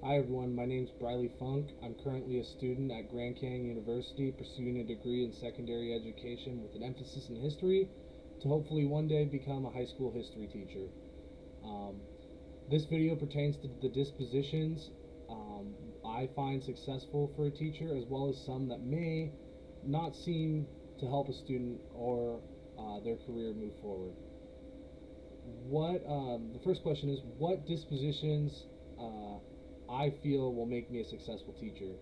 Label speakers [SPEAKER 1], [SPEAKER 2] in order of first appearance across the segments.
[SPEAKER 1] Hi everyone, my name is Briley Funk. I'm currently a student at Grand Canyon University pursuing a degree in secondary education with an emphasis in history to hopefully one day become a high school history teacher. Um, this video pertains to the dispositions I find successful for a teacher, as well as some that may not seem to help a student or their career move forward. The first question is, what dispositions I feel will make me a successful teacher?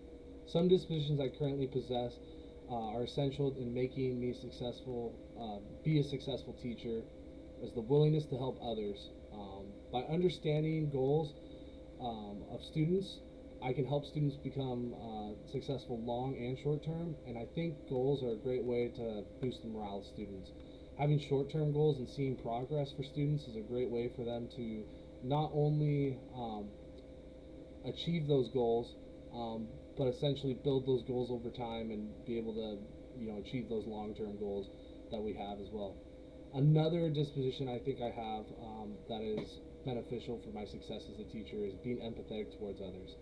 [SPEAKER 1] Some dispositions I currently possess are essential in making me successful, be a successful teacher, as the willingness to help others. By understanding goals of students, I can help students become successful long and short term, and I think goals are a great way to boost the morale of students. Having short term goals and seeing progress for students is a great way for them to not only achieve those goals, but essentially build those goals over time and be able to, achieve those long-term goals that we have as well. Another disposition I think I have that is beneficial for my success as a teacher is being empathetic towards others.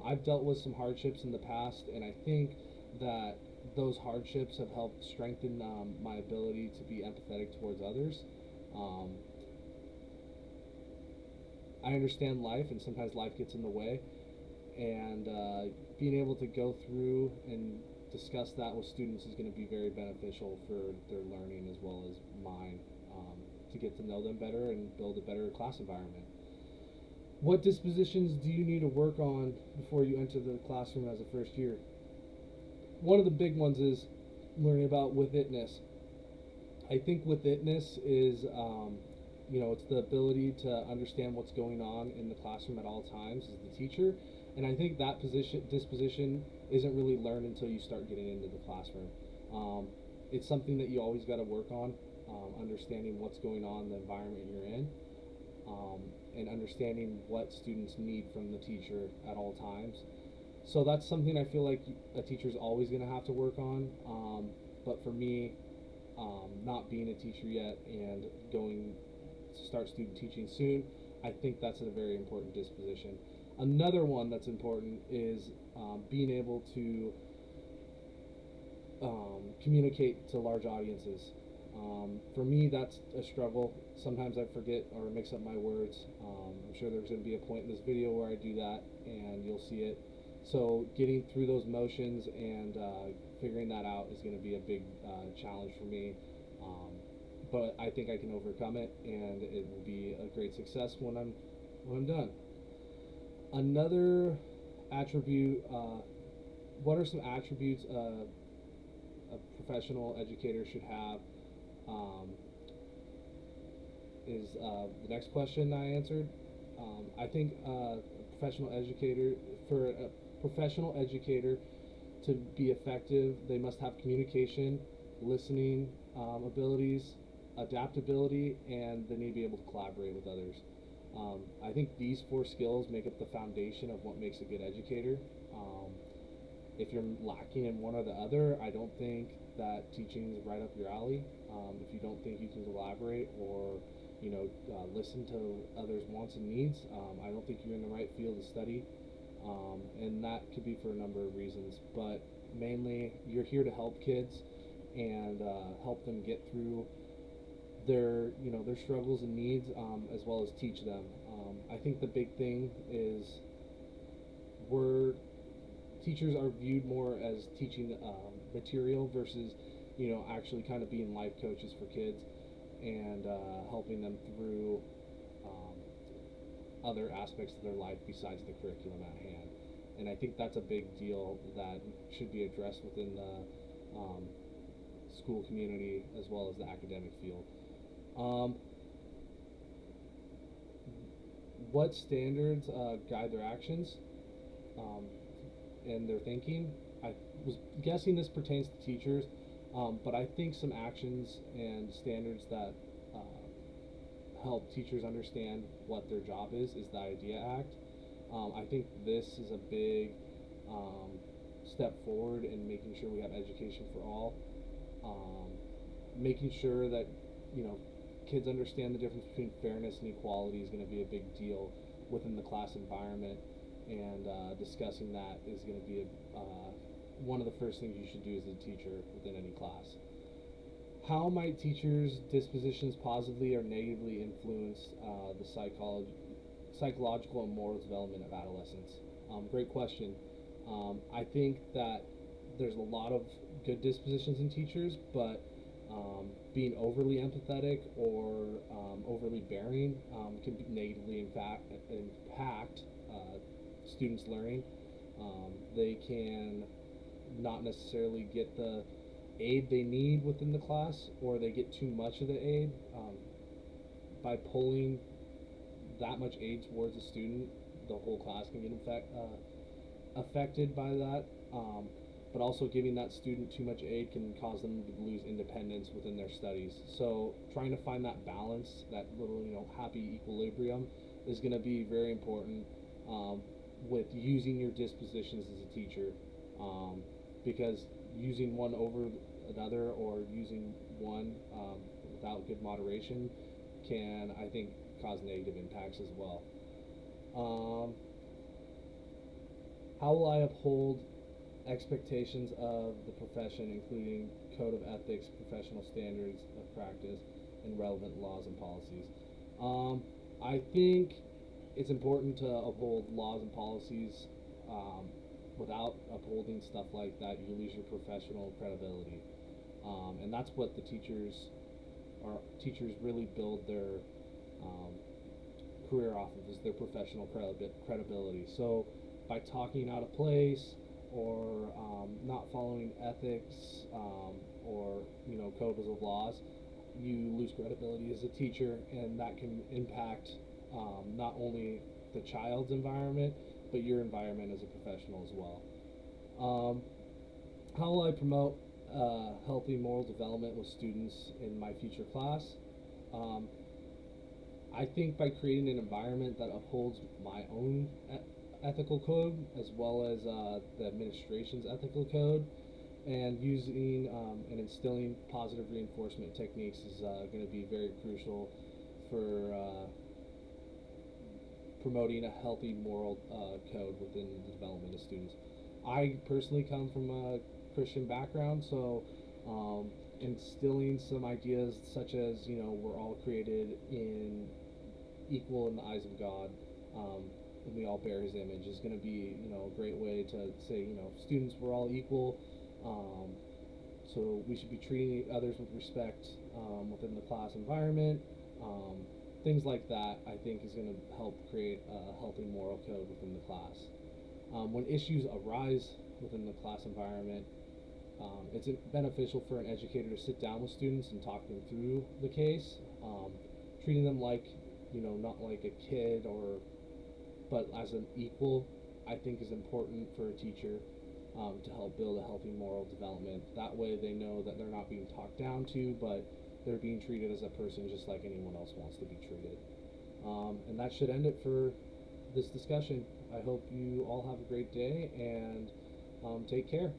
[SPEAKER 1] I've dealt with some hardships in the past, and I think that those hardships have helped strengthen my ability to be empathetic towards others. Um, I understand life, and sometimes life gets in the way, and being able to go through and discuss that with students is going to be very beneficial for their learning as well as mine, to get to know them better and build a better class environment. What dispositions do you need to work on before you enter the classroom as a first year? One of the big ones is learning about with itness. I think with itness is, it's the ability to understand what's going on in the classroom at all times as the teacher. And I think that disposition isn't really learned until you start getting into the classroom. It's something that you always got to work on, understanding what's going on in the environment you're in, and understanding what students need from the teacher at all times. So that's something I feel like a teacher's always going to have to work on. But for me, not being a teacher yet and going to start student teaching soon, I think that's a very important disposition. Another one that's important is being able to communicate to large audiences. For me, that's a struggle. Sometimes I forget or mix up my words. I'm sure there's going to be a point in this video where I do that, and you'll see it. So getting through those motions and figuring that out is going to be a big challenge for me. But I think I can overcome it, and it will be a great success when I'm done. Another attribute. What are some attributes a professional educator should have? Um, is the next question I answered. I think for a professional educator to be effective, they must have communication, listening abilities, adaptability, and they need to be able to collaborate with others. I think these four skills make up the foundation of what makes a good educator. If you're lacking in one or the other, I don't think that teaching is right up your alley. If you don't think you can collaborate or listen to others' wants and needs, I don't think you're in the right field to study. And that could be for a number of reasons, but mainly you're here to help kids and help them get through their struggles and needs, as well as teach them. I think the big thing is we're teachers are viewed more as teaching material versus actually kind of being life coaches for kids and helping them through other aspects of their life besides the curriculum at hand. And I think that's a big deal that should be addressed within the school community as well as the academic field. Um, what standards guide their actions um, and their thinking? I was guessing this pertains to teachers, but I think some actions and standards that help teachers understand what their job is the IDEA Act. I think this is a big step forward in making sure we have education for all, making sure that kids understand the difference between fairness and equality is going to be a big deal within the class environment. and discussing that is going to be one of the first things you should do as a teacher within any class. How might teachers' dispositions positively or negatively influence the psychological and moral development of adolescents? Great question. I think that there's a lot of good dispositions in teachers, but being overly empathetic or overly bearing can negatively impact students' learning. They can not necessarily get the aid they need within the class, or they get too much of the aid. By pulling that much aid towards a student, the whole class can get affected by that. But also giving that student too much aid can cause them to lose independence within their studies. So trying to find that balance, that little happy equilibrium, is going to be very important with using your dispositions as a teacher, because using one over another or using one without good moderation can, I think, cause negative impacts as well. How will I uphold expectations of the profession, including code of ethics, professional standards of practice, and relevant laws and policies? I think it's important to uphold laws and policies. Without upholding stuff like that, you lose your professional credibility, and that's what the teachers really build their career off of, is their professional credibility. So by talking out of place or not following ethics or codes of laws, you lose credibility as a teacher, and that can impact not only the child's environment but your environment as a professional as well. How will I promote healthy moral development with students in my future class? I think by creating an environment that upholds my own ethical code, as well as the administration's ethical code, and using and instilling positive reinforcement techniques is going to be very crucial for promoting a healthy moral code within the development of students. I personally come from a Christian background, so instilling some ideas such as we're all created equal in the eyes of God, and we all bear His image, is going to be a great way to say students, we're all equal, so we should be treating others with respect within the class environment. Things like that, I think, is going to help create a healthy moral code within the class. When issues arise within the class environment, it's beneficial for an educator to sit down with students and talk them through the case, treating them like, not like a kid but as an equal, I think is important for a teacher to help build a healthy moral development. That way they know that they're not being talked down to, but they're being treated as a person just like anyone else wants to be treated. And that should end it for this discussion. I hope you all have a great day, and take care.